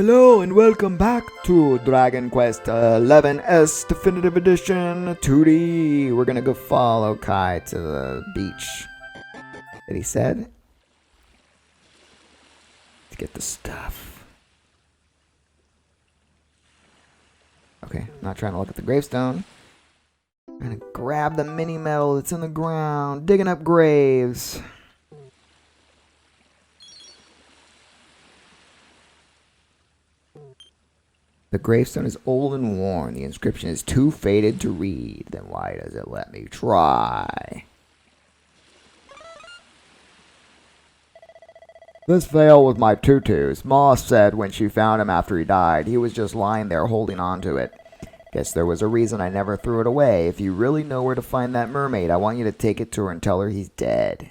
Hello and welcome back to Dragon Quest XI Definitive Edition 2D. We're gonna go follow Kai to the beach. That he said? To get the stuff. Okay, not trying to look at the gravestone. I'm gonna grab the mini metal that's in the ground, digging up graves. The gravestone is old and worn. The inscription is too faded to read. Then why does it let me try? This veil was my tutu's. Ma said when she found him after he died, he was just lying there holding on to it. Guess there was a reason I never threw it away. If you really know where to find that mermaid, I want you to take it to her and tell her he's dead.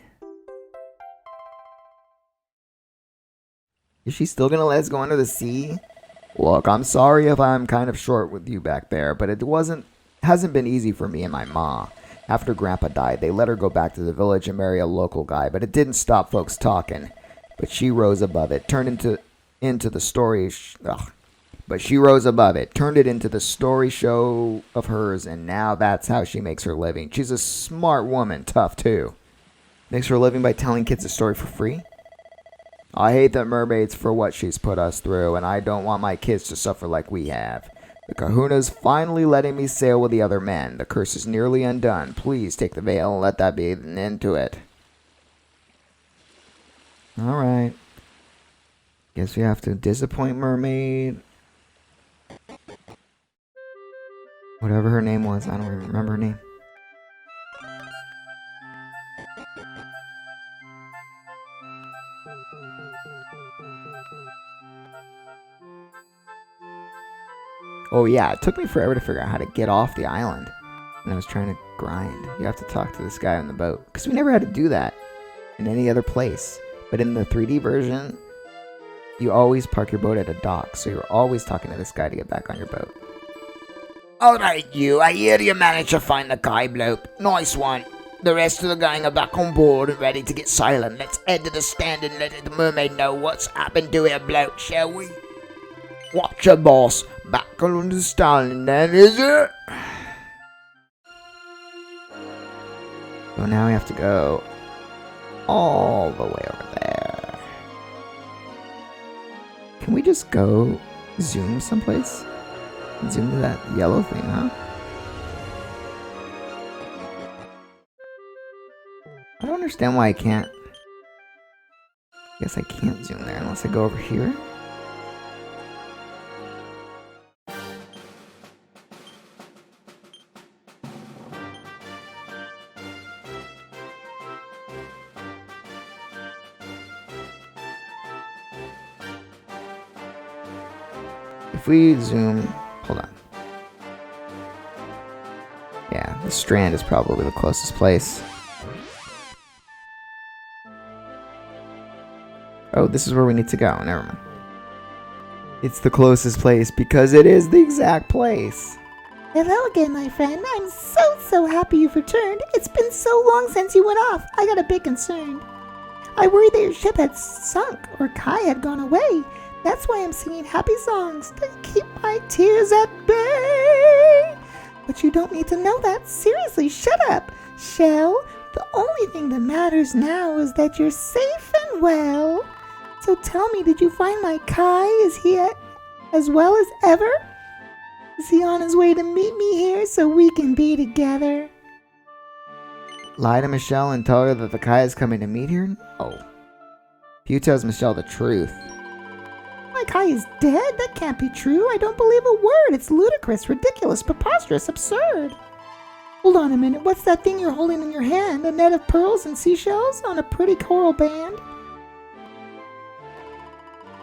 Is she still gonna let us go under the sea? Look, I'm sorry if I'm kind of short with you back there, but it hasn't been easy for me and my ma. After Grandpa died, they let her go back to the village and marry a local guy, but it didn't stop folks talking. But she rose above it, turned it into the story show of hers, and now that's how she makes her living. She's a smart woman, tough too. Makes her living by telling kids a story for free? I hate the mermaids for what she's put us through, and I don't want my kids to suffer like we have. The kahuna's finally letting me sail with the other men. The curse is nearly undone. Please take the veil and let that be an end to it. Alright. Guess we have to disappoint Mermaid. Whatever her name was, I don't even remember her name. Oh yeah, it took me forever to figure out how to get off the island. And I was trying to grind. You have to talk to this guy on the boat. Because we never had to do that in any other place. But in the 3D version, you always park your boat at a dock. So you're always talking to this guy to get back on your boat. Alright you, I hear you managed to find the Kai bloke. Nice one. The rest of the gang are back on board and ready to get sailing. Let's head to the stand and let the mermaid know what's happened to her bloke, shall we? Watch your boss. Back on the stand then, is it? So now we have to go all the way over there. Can we just go zoom someplace? Zoom to that yellow thing, huh? I don't understand why I can't. I guess I can't zoom there unless I go over here. If we zoom, hold on. Yeah, the strand is probably the closest place. Oh, this is where we need to go. Never mind. It's the closest place because it is the exact place. Hello again, my friend. I'm so happy you've returned. It's been so long since you went off. I got a bit concerned. I worried that your ship had sunk or Kai had gone away. That's why I'm singing happy songs to keep my tears at bay. But you don't need to know that. Seriously, shut up, Shell. The only thing that matters now is that you're safe and well. So tell me, did you find my Kai? Is he as well as ever? Is he on his way to meet me here so we can be together? Lie to Michelle and tell her that the Kai is coming to meet her? Oh. If you tells Michelle the truth. My Kai is dead? That can't be true. I don't believe a word. It's ludicrous, ridiculous, preposterous, absurd. Hold on a minute. What's that thing you're holding in your hand? A net of pearls and seashells on a pretty coral band?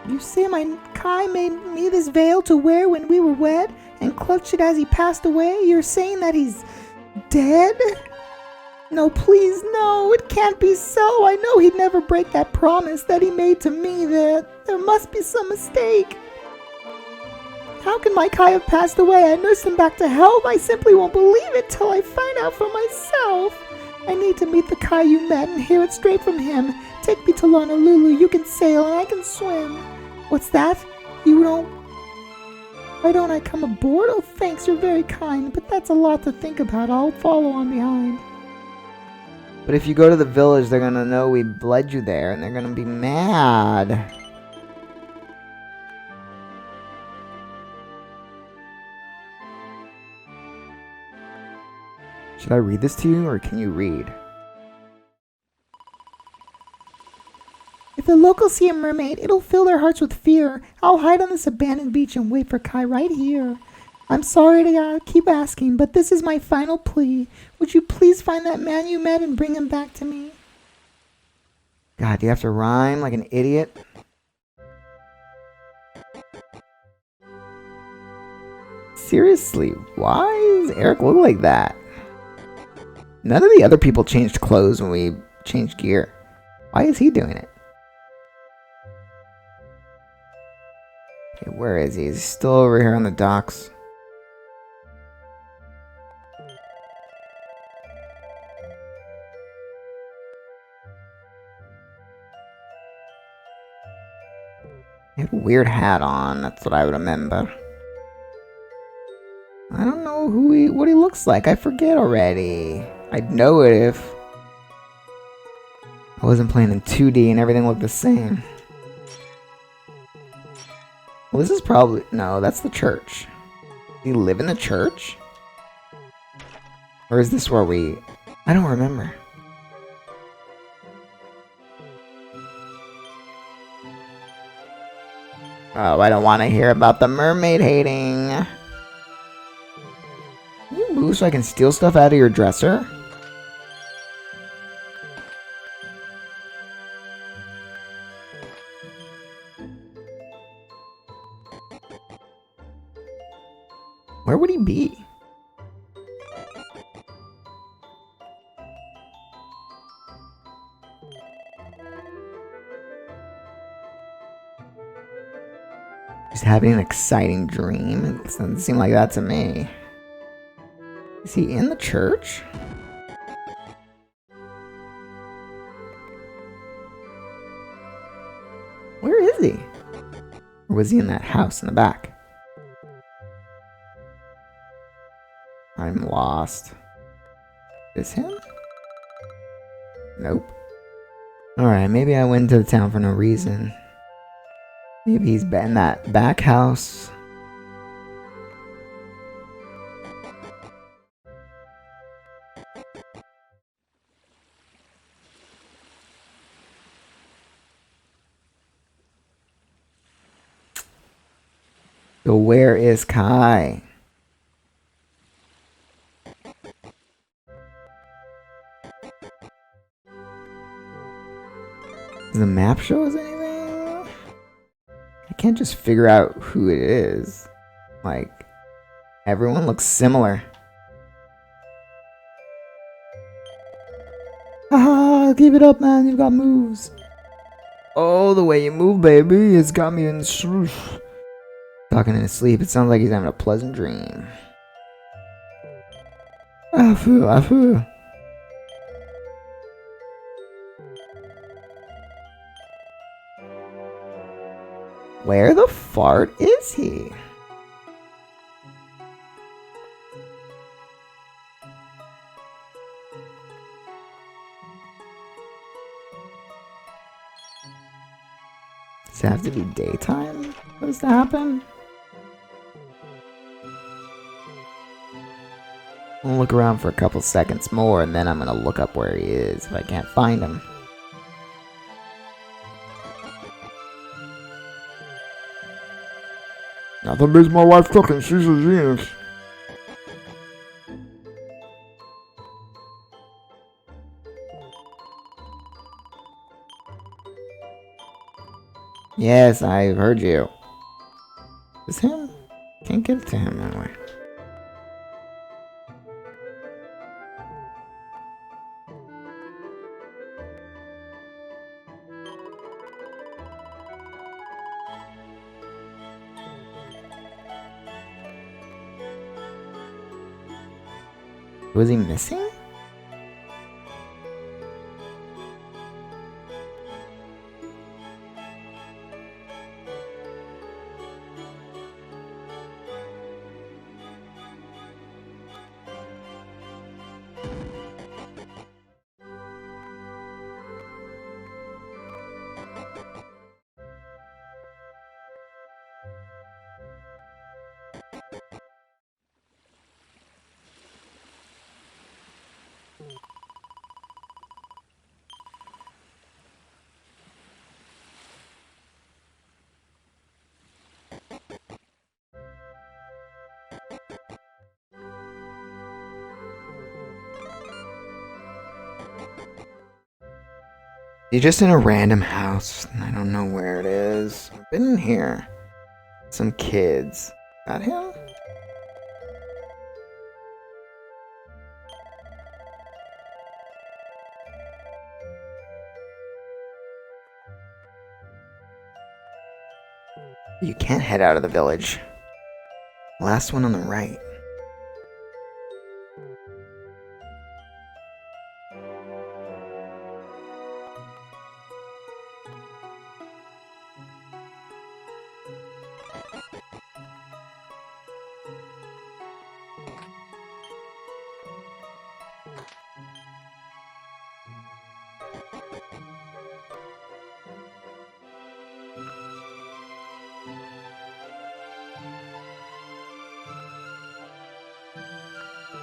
You say my Kai made me this veil to wear when we were wed and clutched it as he passed away? You're saying that he's dead? No, please, no. It can't be so. I know he'd never break that promise that he made to me. There must be some mistake. How can my Kai have passed away? I nursed him back to health. I simply won't believe it till I find out for myself. I need to meet the Kai you met and hear it straight from him. Take me to Honolulu. You can sail and I can swim. What's that? Why don't I come aboard? Oh, thanks, you're very kind, but that's a lot to think about. I'll follow on behind. But if you go to the village, they're gonna know we bled you there, and they're gonna be mad. Should I read this to you, or can you read? If the locals see a mermaid, it'll fill their hearts with fear. I'll hide on this abandoned beach and wait for Kai right here. I'm sorry to keep asking, but this is my final plea. Would you please find that man you met and bring him back to me? God, do you have to rhyme like an idiot? Seriously, why does Eric look like that? None of the other people changed clothes when we changed gear. Why is he doing it? Okay, where is he? He's still over here on the docks. He had a weird hat on, that's what I would remember. I don't know what he looks like. I forget already. I'd know it if I wasn't playing in 2D and everything looked the same. Well, this is probably... No, that's the church. Does he live in the church? Or is this where we... I don't remember. Oh, I don't want to hear about the mermaid hating. Can you move so I can steal stuff out of your dresser? Where would he be? Just having an exciting dream? It doesn't seem like that to me. Is he in the church? Where is he? Or was he in that house in the back? I'm lost. Is him? Nope. Alright, maybe I went to the town for no reason. Maybe he's in that back house. So where is Kai? Does the map show us anything? I can't just figure out who it is. Like, everyone looks similar. Haha, keep it up, man. You've got moves. Oh, the way you move, baby. It's got me in swoosh. Talking in his sleep, it sounds like he's having a pleasant dream. Afu, afu. Where the fart is he? Does it have to be daytime for this to happen? I'll look around for a couple seconds more and then I'm gonna look up where he is if I can't find him. Nothing beats my wife cooking, she's a genius. Yes, I heard you. Is him? Can't get to him that way. Was he missing? You're just in a random house. I don't know where it is. I've been in here. Some kids. Is that him? You can't head out of the village. Last one on the right.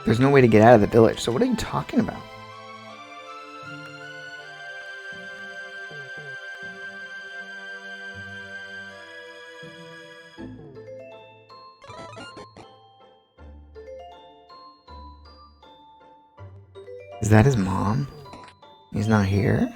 There's no way to get out of the village, so what are you talking about? Is that his mom? He's not here?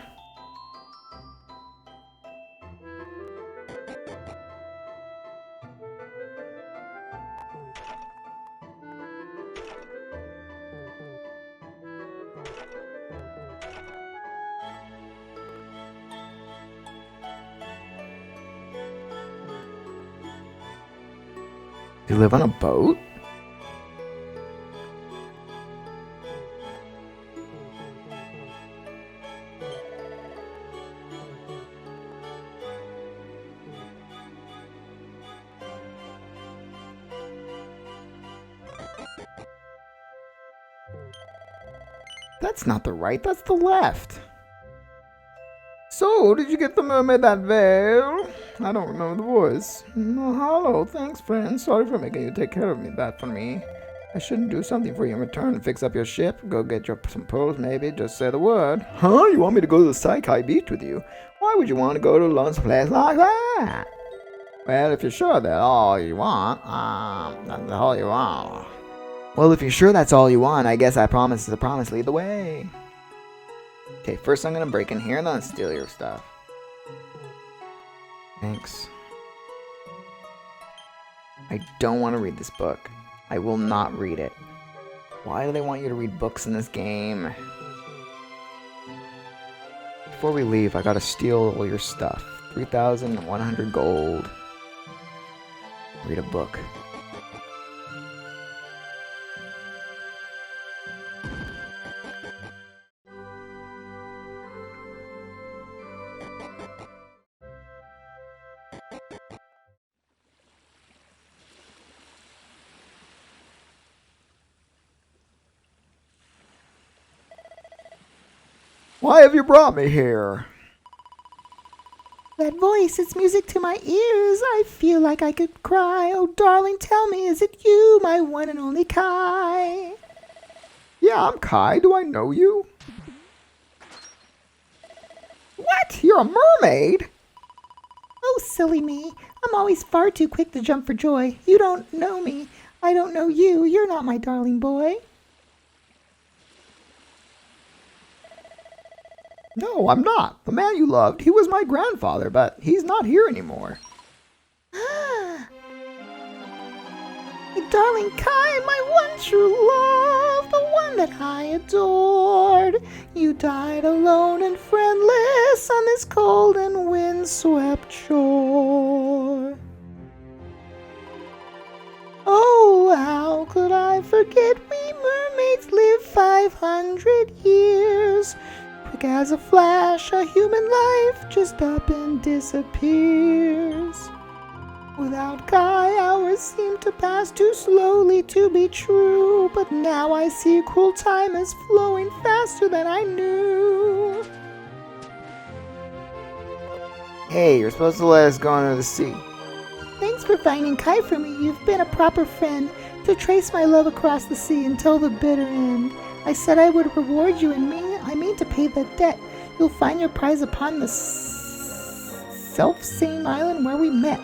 Do you live on a boat? That's not the right, that's the left. So, did you get the mermaid that veil? I don't remember the voice. Oh, hello, thanks, friend. Sorry for making you take care of that for me. I shouldn't do something for you in return and fix up your ship. Go get some pearls, maybe. Just say the word. Huh? You want me to go to the Saikai Beach with you? Why would you want to go to a lonely place like that? Well, if you're sure that's all you want, that's all you want. Well, if you're sure that's all you want, I guess I promise is a promise. Lead the way. Okay, first I'm gonna break in here and then steal your stuff. Thanks. I don't want to read this book. I will not read it. Why do they want you to read books in this game? Before we leave, I gotta steal all your stuff. 3,100 gold. Read a book. Why have you brought me here? That voice, it's music to my ears. I feel like I could cry. Oh, darling, tell me, is it you, my one and only Kai? Yeah, I'm Kai. Do I know you? What? You're a mermaid? Oh, silly me. I'm always far too quick to jump for joy. You don't know me. I don't know you. You're not my darling boy. No, I'm not. The man you loved, he was my grandfather, but he's not here anymore. My darling Kai, my one true love, the one that I adored. You died alone and friendless on this cold and windswept shore. Oh, how could I forget we mermaids live 500 years? Quick as a flash, a human life just up and disappears. Without Kai, hours seem to pass too slowly to be true. But now I see cruel time is flowing faster than I knew. Hey, you're supposed to let us go under the sea. Thanks for finding Kai for me. You've been a proper friend to trace my love across the sea until the bitter end. I said I would reward you, and I mean to pay that debt. You'll find your prize upon the self-same island where we met.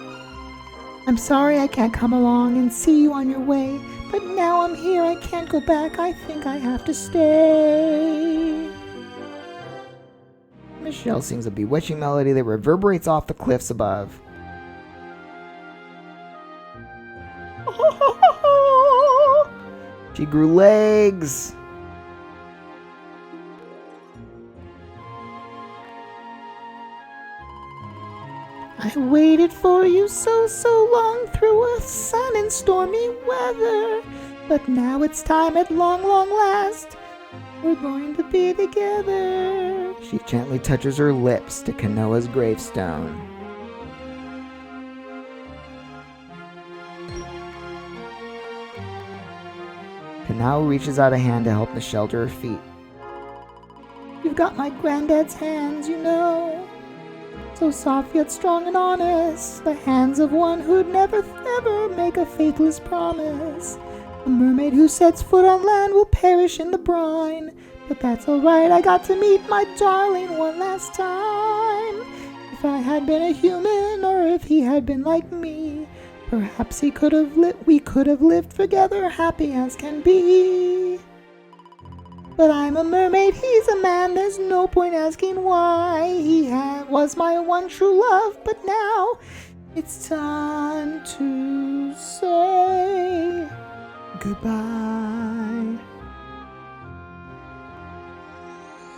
I'm sorry I can't come along and see you on your way, but now I'm here, I can't go back. I think I have to stay. Michelle sings a bewitching melody that reverberates off the cliffs above. She grew legs. I waited for you so long through a sun and stormy weather. But now it's time at long last. We're going to be together. She gently touches her lips to Kanoa's gravestone. Kanoa reaches out a hand to help Michelle to her feet. You've got my granddad's hands, you know. So soft yet strong and honest. The hands of one who'd never make a faithless promise. A mermaid who sets foot on land will perish in the brine. But that's alright, I got to meet my darling one last time. If I had been a human, or if he had been like me, perhaps we could have lived together happy as can be. But I'm a mermaid, he's a man, there's no point asking why. He was my one true love, but now it's time to say goodbye.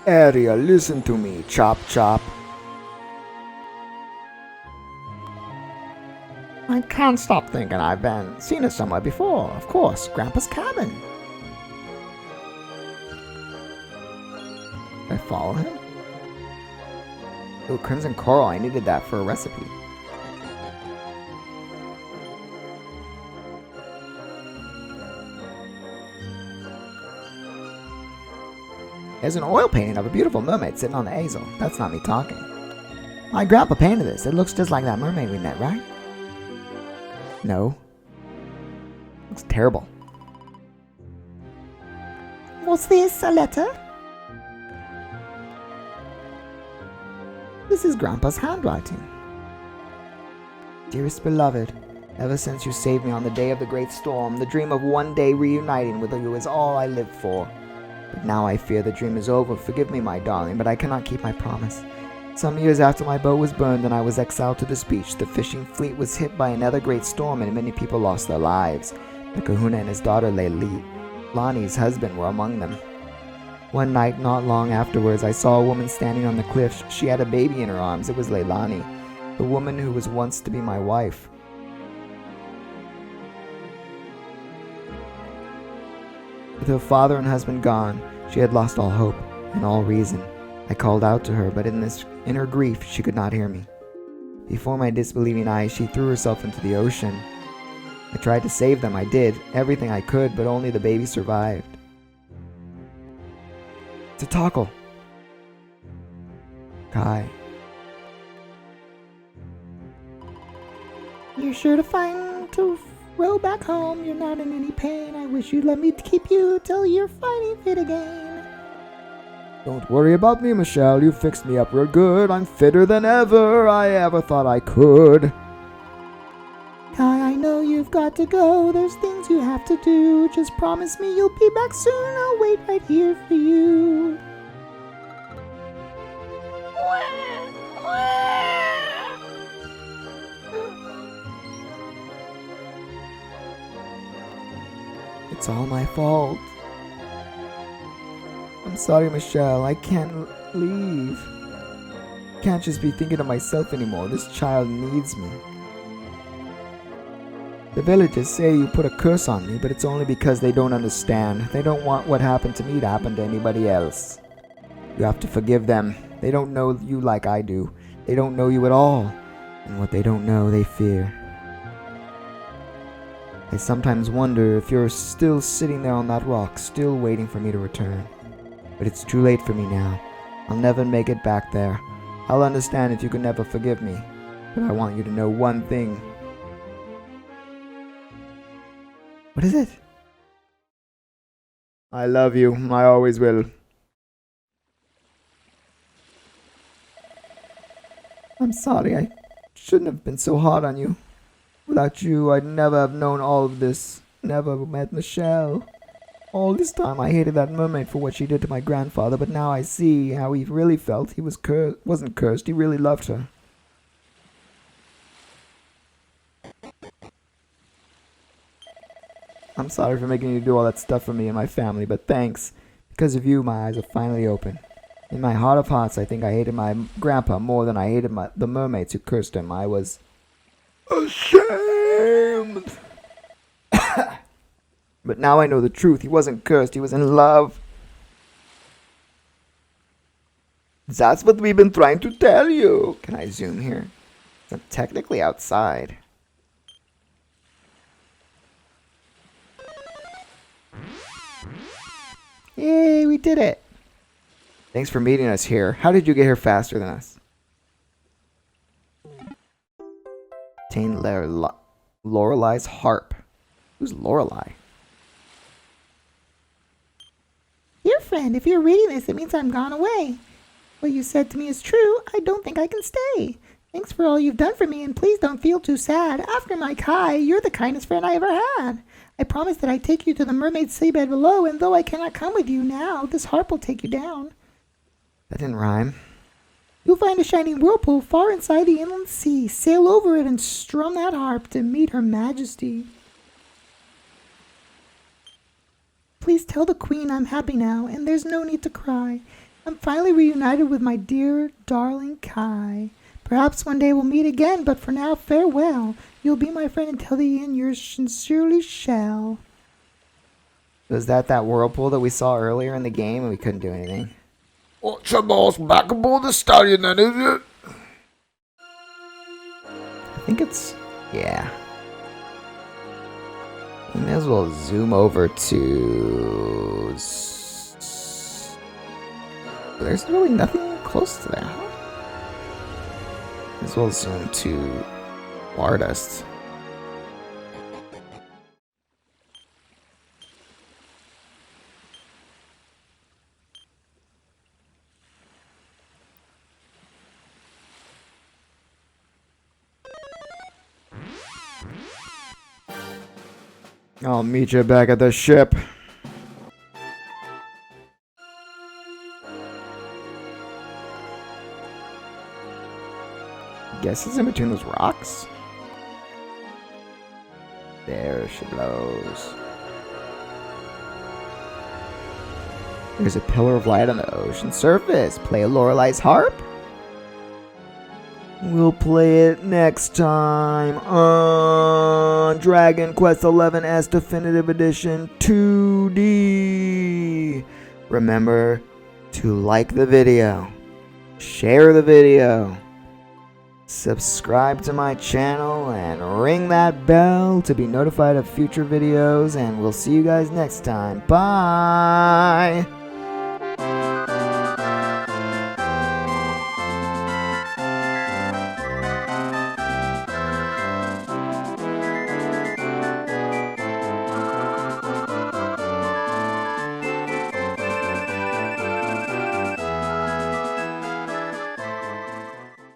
Ariel, listen to me, Chop Chop. I can't stop thinking I've seen it somewhere before. Of course, Grandpa's cabin. Did I follow him? Ooh, crimson coral. I needed that for a recipe. There's an oil painting of a beautiful mermaid sitting on the easel. That's not me talking. My grandpa painted this. It looks just like that mermaid we met, right? No. Looks terrible. What's this, a letter? This is Grandpa's handwriting. Dearest beloved, ever since you saved me on the day of the great storm, the dream of one day reuniting with you is all I lived for. But now I fear the dream is over. Forgive me, my darling, but I cannot keep my promise. Some years after my boat was burned and I was exiled to this beach, the fishing fleet was hit by another great storm and many people lost their lives. The kahuna and his daughter Leilani's husband were among them. One night, not long afterwards, I saw a woman standing on the cliffs. She had a baby in her arms. It was Leilani, the woman who was once to be my wife. With her father and husband gone, she had lost all hope and all reason. I called out to her, but in her grief, she could not hear me. Before my disbelieving eyes, she threw herself into the ocean. I tried to save them. I did everything I could, but only the baby survived. Tatakal. Kai. You're sure to row back home. You're not in any pain. I wish you'd let me keep you till you're fighting fit again. Don't worry about me, Michelle. You fixed me up real good. I'm fitter than I ever thought I could. Kai, I know you've got to go. There's things you have to do. Just promise me you'll be back soon. I'll wait right here for you. It's all my fault. I'm sorry, Michelle. I can't leave. Can't just be thinking of myself anymore. This child needs me. The villagers say you put a curse on me, but it's only because they don't understand. They don't want what happened to me to happen to anybody else. You have to forgive them. They don't know you like I do. They don't know you at all. And what they don't know, they fear. I sometimes wonder if you're still sitting there on that rock, still waiting for me to return. But it's too late for me now. I'll never make it back there. I'll understand if you can never forgive me. But I want you to know one thing. What is it? I love you. I always will. I'm sorry. I shouldn't have been so hard on you. Without you, I'd never have known all of this. Never met Michelle. All this time I hated that mermaid for what she did to my grandfather, but now I see how he really felt. He wasn't cursed, he really loved her. I'm sorry for making you do all that stuff for me and my family, but thanks. Because of you, my eyes are finally open. In my heart of hearts, I think I hated my grandpa more than I hated the mermaids who cursed him. I was ashamed. But now I know the truth. He wasn't cursed. He was in love. That's what we've been trying to tell you. Can I zoom here? I'm technically outside. Yay, we did it. Thanks for meeting us here. How did you get here faster than us? Obtain Lorelei's harp. Who's Lorelei? Dear friend, if you're reading this, it means I'm gone away. What you said to me is true. I don't think I can stay. Thanks for all you've done for me, and please don't feel too sad. After my Kai, you're the kindest friend I ever had. I promise that I'd take you to the mermaid seabed below, and though I cannot come with you now, this harp will take you down. That didn't rhyme. You'll find a shining whirlpool far inside the inland sea. Sail over it and strum that harp to meet her majesty. Please tell the queen I'm happy now, and there's no need to cry. I'm finally reunited with my dear, darling Kai. Perhaps one day we'll meet again, but for now, farewell. You'll be my friend until the end. Yours sincerely, Shell. Was that whirlpool that we saw earlier in the game and we couldn't do anything? What's your boss back aboard the stallion then, is it? I think it's... yeah. We may as well zoom over to... There's really nothing close to there, huh? As well as zoom to Stardust. I'll meet you back at the ship. Guess it's in between those rocks. There she blows. There's a pillar of light on the ocean surface. Play Lorelei's harp? We'll play it next time on Dragon Quest XI S Definitive Edition 2D. Remember to like the video, share the video, subscribe to my channel, and ring that bell to be notified of future videos, and we'll see you guys next time. Bye!